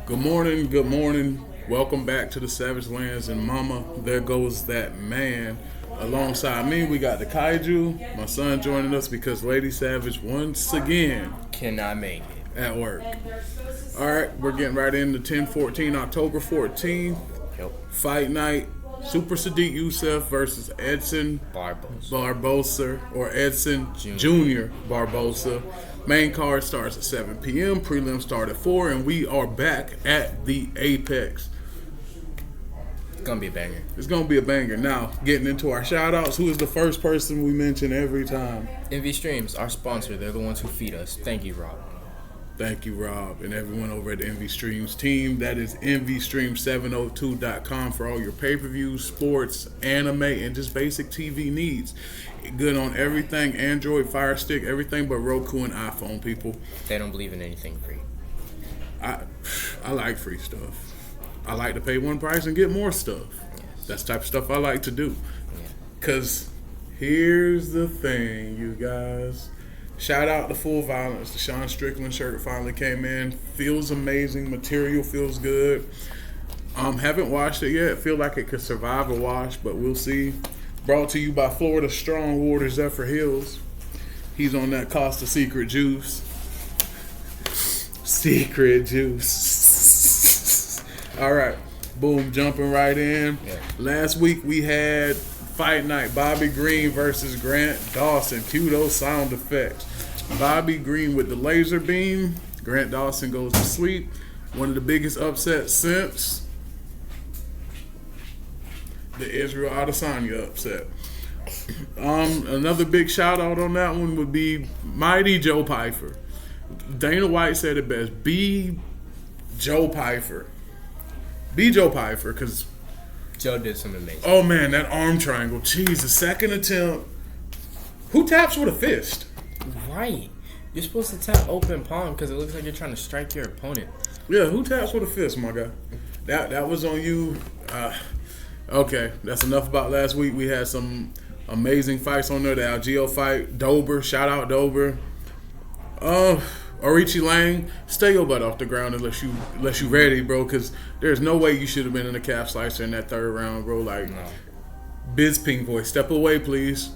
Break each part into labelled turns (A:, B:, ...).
A: Good morning, good morning. Welcome back to the Savage Lands. And mama, there goes that man. Alongside me, we got the Kaiju. My son joining us because Lady Savage once again
B: Cannot make it.
A: at work. All right, we're getting right into 10-14, October 14th.
B: Yep.
A: Fight night. Super Sadiq Yusuff versus Edson Barboza or Edson Jr. Barboza. Main card starts at 7 p.m. Prelims start at 4, and we are back at the Apex.
B: It's gonna be a banger.
A: It's going to be a banger. Now, getting into our shout-outs, who is the first person we mention every time?
B: NV Streams, our sponsor. They're the ones who feed us. Thank you, Rob.
A: Thank you, Rob, and everyone over at the NV Streams team. That is NVStream702.com for all your pay-per-views, sports, anime, and just basic TV needs. Good on everything, Android, Fire Stick, everything but Roku and iPhone, people.
B: They don't believe in anything free.
A: I like free stuff. I like to pay one price and get more stuff.
B: Yes.
A: That's the type of stuff I like to do.
B: Yeah.
A: Because here's the thing, you guys. Shout out to Full Violence. The Sean Strickland shirt finally came in. Feels amazing. Material feels good. Haven't washed it yet. Feel like it could survive a wash, but we'll see. Brought to you by Florida Strong Water Zephyr Hills. He's on that Costa Secret Juice. Secret Juice. All right. Boom. Jumping right in.
B: Yeah.
A: Last week we had Fight Night. Bobby Green versus Grant Dawson. Cue those sound effects. Bobby Green with the laser beam. Grant Dawson goes to sleep. One of the biggest upsets since the Israel Adesanya upset. Another big shout out on that one would be Mighty Joe Pyfer. Dana White said it best. Be Joe Pyfer. Be Joe Pyfer, because
B: Joe did some amazing.
A: oh man, that arm triangle. Jeez, the second attempt. Who taps with a fist?
B: Right. You're supposed to tap open palm because it looks like you're trying to strike your opponent.
A: Yeah, who taps with a fist, my guy? That was on you. Okay, that's enough about last week. We had some amazing fights on there. The Algeo fight, Dober, shout out Dober. Orichi Lang, stay your butt off the ground unless you ready, bro. Because there's no way you should have been in a calf slicer in that third round, bro. Like,
B: No.
A: Biz Ping Boy, step away, please.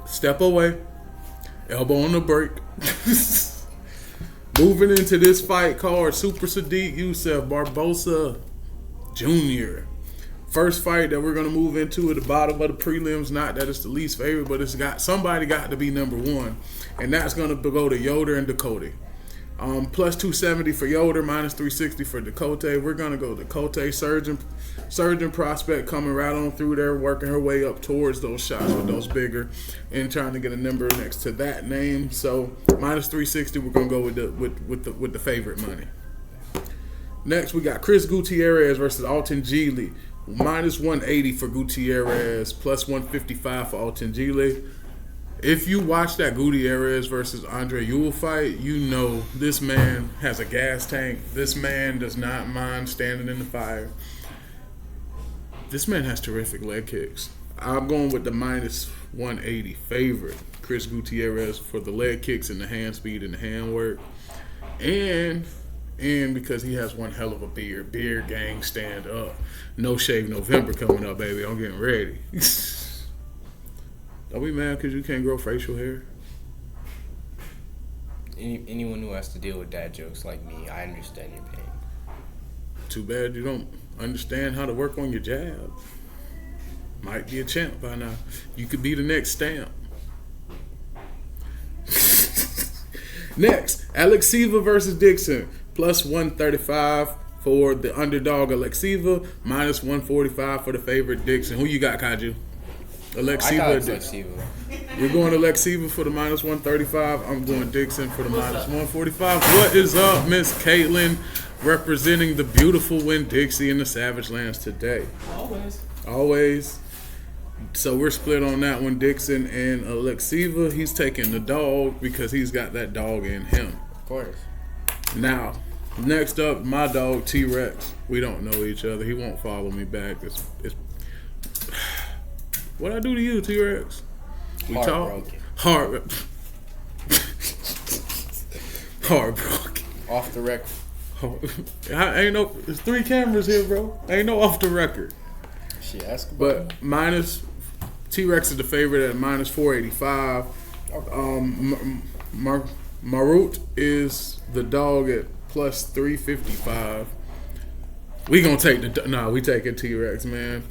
A: Step away. Elbow on the brake. Moving into this fight card, Super Sadiq Yusuff Barboza Jr. First fight that we're going to move into at the bottom of the prelims. Not that it's the least favorite, but somebody got to be number one. And that's going to go to Yoder and Dakota. Plus 270 for Yoder, minus 360 for Dakota. We're going to go Dakota. Surgeon prospect coming right on through there, working her way up towards those shots with those bigger and trying to get a number next to that name. So minus 360, we're going to go with the favorite money. Next, we got Chris Gutierrez versus Alton Geely. Minus 180 for Gutierrez, plus 155 for Alton Geely. If you watch that Gutierrez versus Andre Ewell fight, you know this man has a gas tank. This man does not mind standing in the fire. This man has terrific leg kicks. I'm going with the minus 180 favorite, Chris Gutierrez, for the leg kicks and the hand speed and the hand work. And because he has one hell of a beard. Beard gang, stand up. No Shave November coming up, baby. I'm getting ready. Don't be mad because you can't grow facial hair.
B: Anyone who has to deal with dad jokes like me, I understand your pain.
A: Too bad you don't understand how to work on your jab. Might be a champ by now. You could be the next Stamp. Next, Alexieva versus Dixon. Plus 135 for the underdog Alexieva. Minus 145 for the favorite Dixon. Who you got, Kaiju? Alexieva or Dixon? You're going to Alexieva for the minus 135. I'm going Dixon for the minus 145. What is up, Miss Caitlin? Representing the beautiful Winn-Dixie in the Savage Lands today. Always. So we're split on that one, Dixon and Alexieva. He's taking the dog because he's got that dog in him.
B: Of course.
A: Now, next up, my dog T-Rex. We don't know each other. He won't follow me back. It's what I do to you, T-Rex? We talk. Heartbroken.
B: Off the record.
A: I ain't no. There's 3 cameras here, bro. Ain't no off the record.
B: Shit, ask about
A: But minus T-Rex is the favorite at minus 485. Marut is the dog at plus 355. We gonna take we taking T-Rex, man.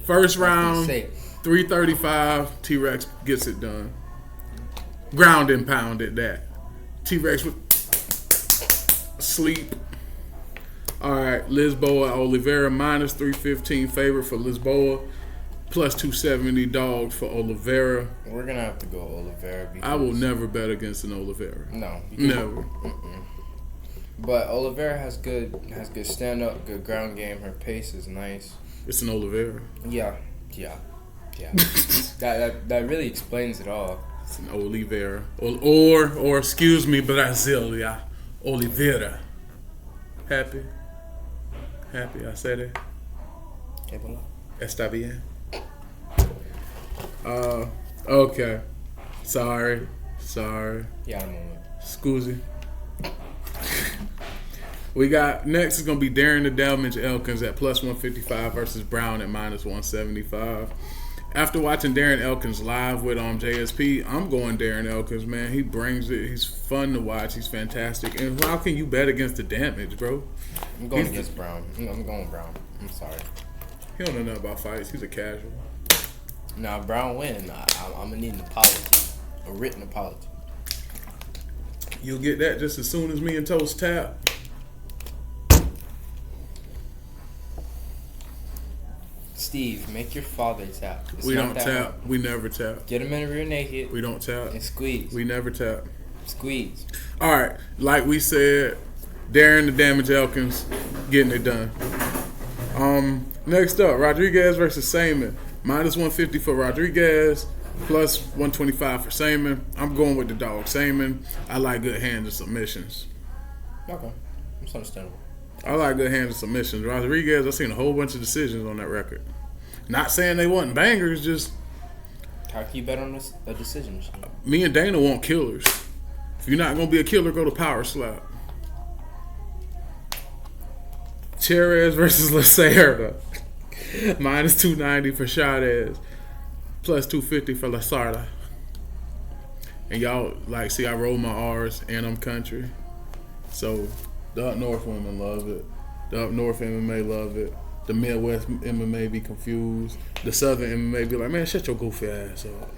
A: First round, 335. T-Rex gets it done. Ground and pound at that. T-Rex with sleep. All right, Lisboa Oliveira minus 315 favorite for Lisboa, plus 270 dogs for Oliveira.
B: We're gonna have to go Oliveira.
A: I will never bet against an Oliveira.
B: No,
A: never.
B: But Oliveira has good stand up, good ground game. Her pace is nice.
A: It's an Oliveira.
B: Yeah. that really explains it all.
A: It's an Oliveira, or excuse me, Brasilia, Oliveira. Happy, I said it. Está bien. Okay. Sorry.
B: Yeah, I'm on it.
A: Scusi. We got next is gonna be Darren the Damage Elkins at plus 155 versus Brown at minus 175. After watching Darren Elkins live with JSP, I'm going Darren Elkins, man. He brings it. He's fun to watch. He's fantastic. And how can you bet against the Damage, bro?
B: I'm going against Brown. I'm going Brown. I'm sorry.
A: He don't know nothing about fights. He's a casual.
B: Nah, Brown win. I'm gonna need an apology, a written apology.
A: You'll get that just as soon as me and Toast tap.
B: Steve, make your father tap.
A: We don't tap.
B: Hard.
A: We never tap.
B: Get him in a rear naked.
A: We don't tap.
B: And squeeze.
A: We never tap.
B: Squeeze.
A: All right, like we said, Darren the Damage Elkins getting it done. Next up, Rodriguez versus Saman. Minus 150 for Rodriguez, plus 125 for Saman. I'm going with the dog Saman. I like good hands and submissions.
B: Okay, that's understandable.
A: I like good hands and submissions. Rodriguez, I've seen a whole bunch of decisions on that record. Not saying they wasn't bangers, just
B: how can you bet on a decision machine?
A: Me and Dana want killers. If you're not gonna be a killer, go to power slap. Cherez versus Lacerda. Minus 290 for Chavez. Plus 250 for Lacerda. And y'all see I roll my R's and I'm country. So the up north women love it. The up north MMA love it. The Midwest MMA be confused. The Southern MMA be like, man, shut your goofy ass up.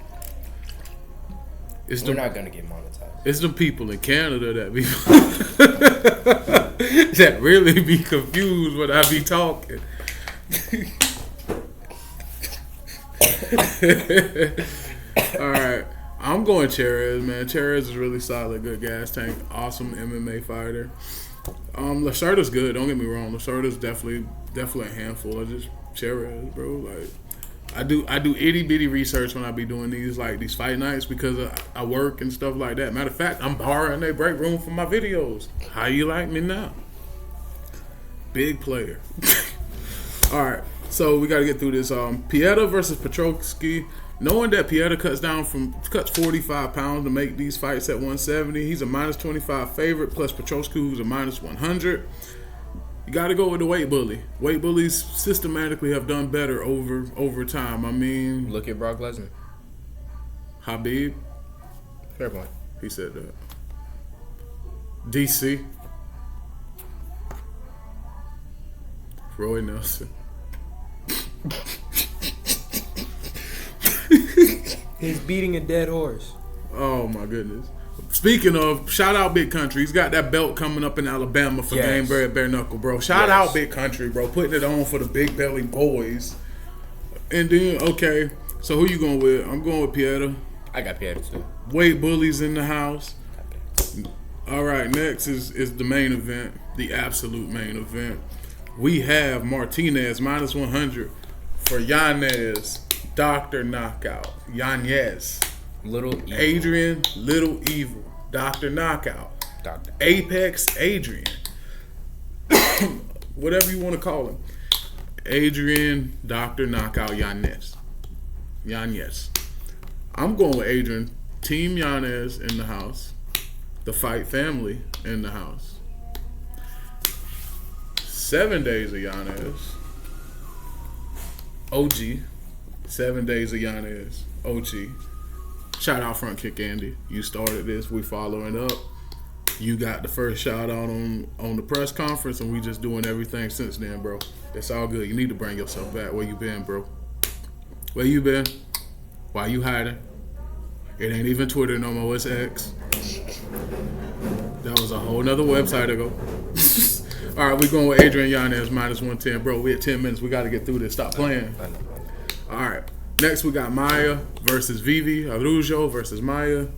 B: We're not gonna get monetized.
A: It's the people in Canada that be that really be confused when I be talking. All right, I'm going Cherez, man. Cherez is really solid, good gas tank, awesome MMA fighter. Lacerda's good. Don't get me wrong. Lacerda's definitely a handful. I just Cherez, bro. Like I do itty bitty research when I be doing these fight nights because I work and stuff like that. Matter of fact, I'm borrowing their break room for my videos. How you like me now? Big player. All right, so we got to get through this. Pieta versus Petroski. Knowing that Pieta cuts 45 pounds to make these fights at 170, he's a minus 25 favorite, plus Petroski, who's a minus 100. You got to go with the weight bully. Weight bullies systematically have done better over time. I mean,
B: look at Brock Lesnar.
A: Habib.
B: Fair point.
A: He said that. DC. Roy Nelson.
C: He's beating a dead horse.
A: Oh my goodness. Speaking of, shout out Big Country. He's got that belt coming up in Alabama for Game Bare Knuckle, bro. Shout out Big Country, bro. Putting it on for the big belly boys. And then, okay, so who you going with? I'm going with Pieta.
B: I got Pieta too.
A: Weight bullies in the house. All right, next is the main event, the absolute main event. We have Martinez minus 100 for Yanez, Dr. Knockout. Yanez.
B: Little Evil.
A: Adrian, Little Evil. Dr. Knockout.
B: Dr.
A: Apex Adrian. Whatever you want to call him. Adrian, Dr. Knockout, Yanez. I'm going with Adrian. Team Yanez in the house. The Fight family in the house. 7 Days of Yanez. OG. 7 Days of Yanez. OG. Shout out Front Kick Andy. You started this. We following up. You got the first shout out on the press conference, and we just doing everything since then, bro. It's all good. You need to bring yourself back. Where you been, bro? Where you been? Why you hiding? It ain't even Twitter no more. It's X. That was a whole nother website ago. All right, we going with Adrian Yanez minus 110. Bro, we at 10 minutes. We got to get through this. Stop playing. All right. Next, we got Maya versus Vivi. Arujo versus Maya.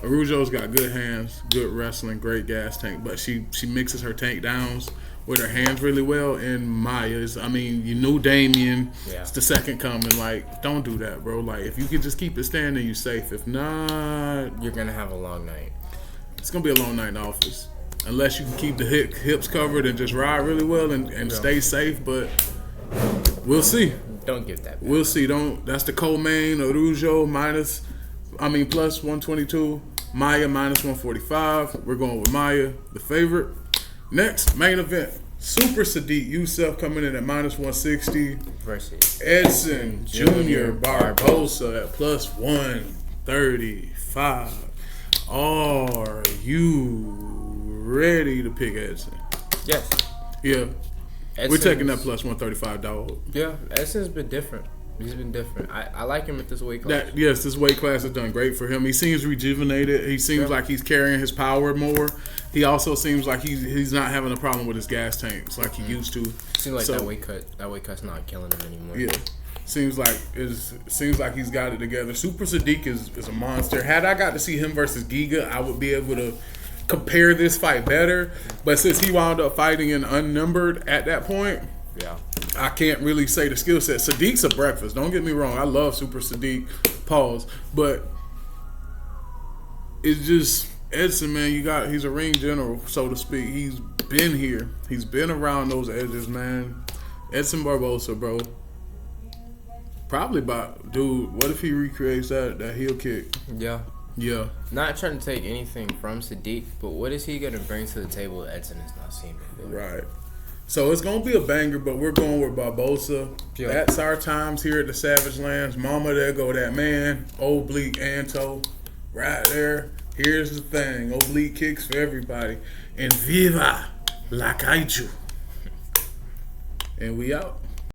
A: Arujo's got good hands, good wrestling, great gas tank, but she mixes her tank downs with her hands really well. And Maya's, I mean, you knew Damien. Yeah. It's the second coming. Like, don't do that, bro. Like, if you can just keep it standing, you safe. If not,
B: you're going to have a long night.
A: It's going to be a long night in the office. Unless you can keep the hips covered and just ride really well and stay safe, but we'll see.
B: Don't give that back.
A: We'll see. That's the co-main. Arujo plus 122. Maya minus 145. We're going with Maya, the favorite. Next, main event. Super Sadiq Yusuff coming in at minus 160.
B: Versus
A: Edson Jr. Barboza at plus 135. Are you ready to pick Edson?
B: Yes.
A: Yeah. We're taking that plus 135, dog.
B: Yeah, Edson's been different. He's been different. I like him at this weight class.
A: This weight class has done great for him. He seems rejuvenated. He seems like he's carrying his power more. He also seems like he's not having a problem with his gas tanks like he used to.
B: Seems like that weight cut's not killing him anymore.
A: Yeah. Seems like he's got it together. Super Sadiq is a monster. Had I got to see him versus Giga, I would be able to compare this fight better. But since he wound up fighting in unnumbered at that point, I can't really say the skill set. Sadiq's a breakfast. Don't get me wrong. I love Super Sadiq. Pause. But it's just Edson, man. He's a ring general, so to speak. He's been here. He's been around those edges, man. Edson Barboza, bro. Probably dude, what if he recreates that heel kick?
B: Yeah.
A: Yeah.
B: Not trying to take anything from Sadiq, but what is he going to bring to the table that Edson has not seen before?
A: Right. So it's going to be a banger, but we're going with Barboza.
B: Yeah.
A: That's our times here at the Savage Lands. Mama, there go that man. Oblique Anto. Right there. Here's the thing. Oblique kicks for everybody. And viva la kaiju. And we out.